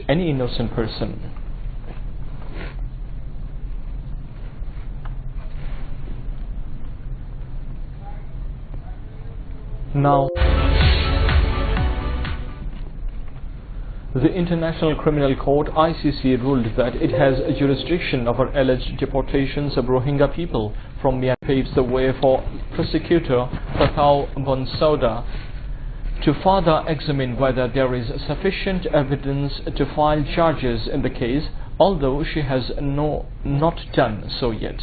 any innocent person. Now, the International Criminal Court (ICC) ruled that it has jurisdiction over alleged deportations of Rohingya people from Myanmar, paves the way for prosecutor Tatao Bonsauda to further examine whether there is sufficient evidence to file charges in the case, although she has not done so yet.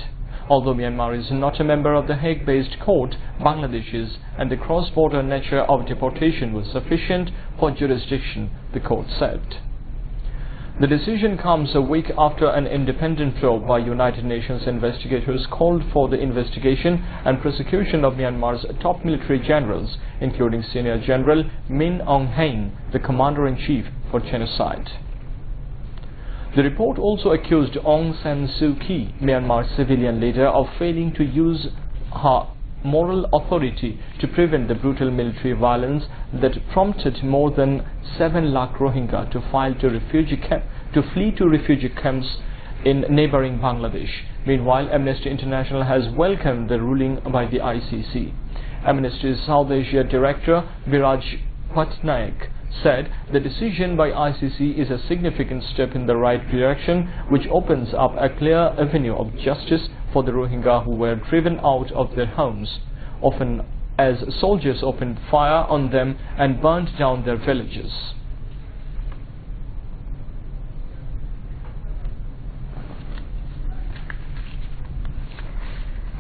Although Myanmar is not a member of the Hague-based court, Bangladesh is, and the cross-border nature of deportation was sufficient for jurisdiction, the court said. The decision comes a week after an independent probe by United Nations investigators called for the investigation and prosecution of Myanmar's top military generals, including Senior General Min Aung Hlaing, the commander-in-chief for genocide. The report also accused Aung San Suu Kyi, Myanmar's civilian leader, of failing to use her moral authority to prevent the brutal military violence that prompted more than 7 lakh Rohingya to flee to refugee camps in neighboring Bangladesh. Meanwhile, Amnesty International has welcomed the ruling by the ICC. Amnesty's South Asia Director Biraj Patnaik said the decision by ICC is a significant step in the right direction, which opens up a clear avenue of justice for the Rohingya who were driven out of their homes, often as soldiers opened fire on them and burned down their villages.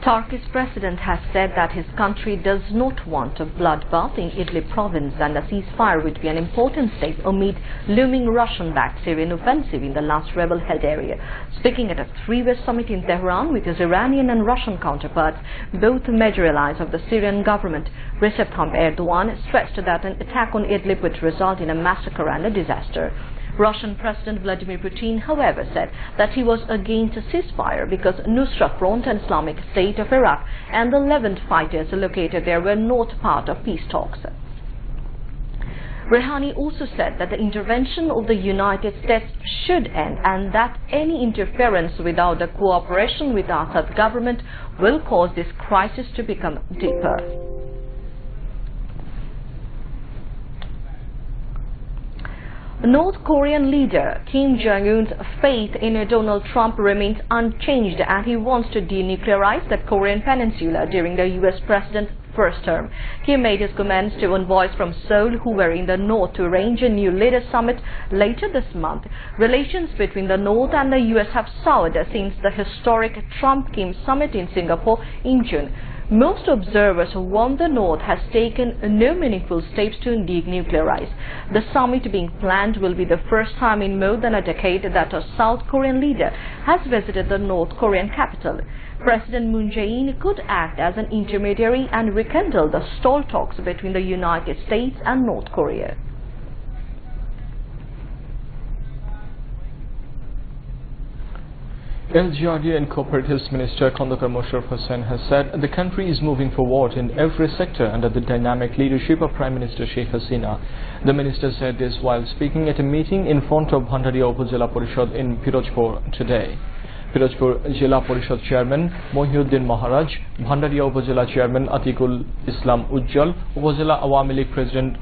Turkey's president has said that his country does not want a bloodbath in Idlib province, and a ceasefire would be an important step amid looming Russian-backed Syrian offensive in the last rebel-held area. Speaking at a three-way summit in Tehran with his Iranian and Russian counterparts, both major allies of the Syrian government, Recep Tayyip Erdogan stressed that an attack on Idlib would result in a massacre and a disaster. Russian President Vladimir Putin, however, said that he was against a ceasefire because Nusra Front and Islamic State of Iraq and the Levant fighters located there were not part of peace talks. Rouhani also said that the intervention of the United States should end and that any interference without the cooperation with the Assad government will cause this crisis to become deeper. North Korean leader Kim Jong-un's faith in Donald Trump remains unchanged, and he wants to denuclearize the Korean peninsula during the U.S. president's first term. Kim made his comments to envoys from Seoul who were in the north to arrange a new leaders summit later this month. Relations between the north and the U.S. have soured since the historic Trump-Kim summit in Singapore in June. Most observers warn the North has taken no meaningful steps to denuclearize. The summit being planned will be the first time in more than a decade that a South Korean leader has visited the North Korean capital. President Moon Jae-in could act as an intermediary and rekindle the stalled talks between the United States and North Korea. LGRD and Cooperatives Minister Khandakar Mosharraf Hossain has said the country is moving forward in every sector under the dynamic leadership of Prime Minister Sheikh Hasina. The minister said this while speaking at a meeting in front of Bhandaria Upazila Parishad in Pirojpur today. Pirojpur Jila Parishad Chairman Mohiuddin Maharaj, Bhandaria Upazila Chairman Atikul Islam Ujjal, Upazila Awami League President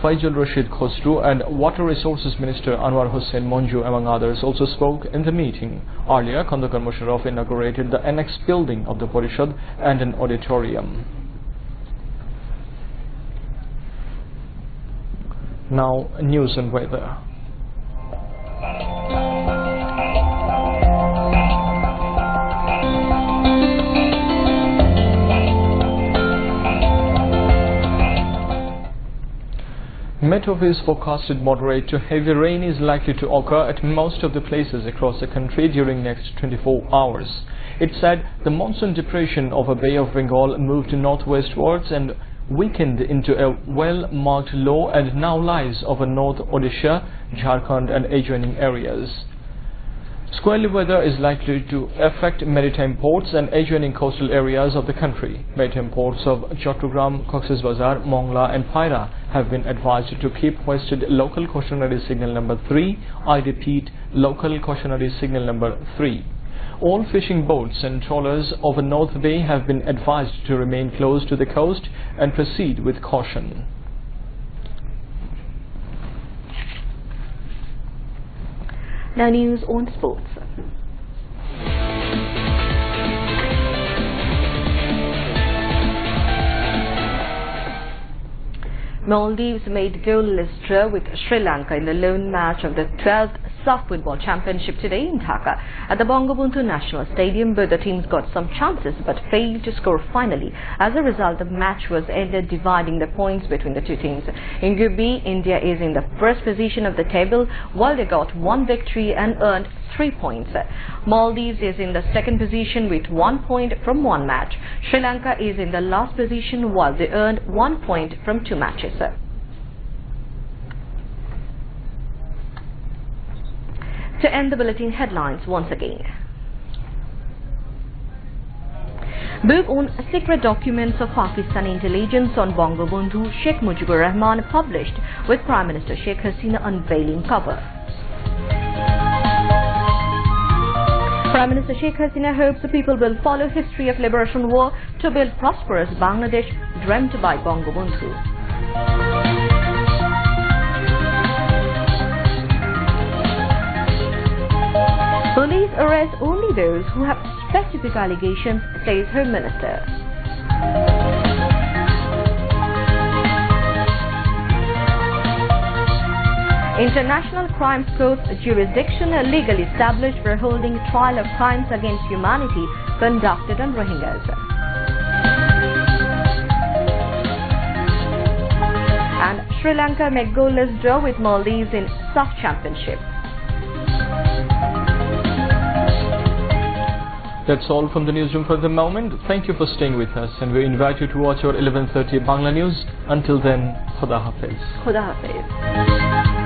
Faizul Rashid Khosru and Water Resources Minister Anwar Hussain Monju, among others, also spoke in the meeting. Earlier, Khandakar Mosharraf inaugurated the annex building of the Parishad and an auditorium. Now, news and weather. Met Office forecasted moderate to heavy rain is likely to occur at most of the places across the country during next 24 hours. It said the monsoon depression over Bay of Bengal moved northwestwards and weakened into a well-marked low and now lies over North Odisha, Jharkhand and adjoining areas. Squally weather is likely to affect maritime ports and adjoining coastal areas of the country. Maritime ports of Chattogram, Cox's Bazar, Mongla and Paira have been advised to keep hoisted local cautionary signal number 3. I repeat, local cautionary signal number 3. All fishing boats and trawlers over North Bay have been advised to remain close to the coast and proceed with caution. Now news on sports. Maldives made goalless draw with Sri Lanka in the lone match of the 12th SAF Football Championship today in Dhaka. At the Bangabandhu National Stadium, both the teams got some chances but failed to score finally. As a result, the match was ended dividing the points between the two teams. In Group B, India is in the first position of the table while they got one victory and earned 3 points. Maldives is in the second position with 1 point from one match. Sri Lanka is in the last position while they earned 1 point from 2 matches. To end the bulletin headlines once again. Book on secret documents of Pakistan intelligence on Bangabandhu Sheikh Mujibur Rahman published with Prime Minister Sheikh Hasina unveiling cover. Prime Minister Sheikh Hasina hopes the people will follow history of liberation war to build prosperous Bangladesh dreamt by Bangabandhu. Police arrest only those who have specific allegations, says Home Minister. International Crime Court jurisdiction legally established for holding trial of crimes against humanity conducted on Rohingyas. And Sri Lanka made goalless draw with Maldives in SAF Championship. That's all from the newsroom for the moment. Thank you for staying with us and we invite you to watch our 11:30 Bangla News. Until then, Khuda Hafiz. Khuda Hafiz.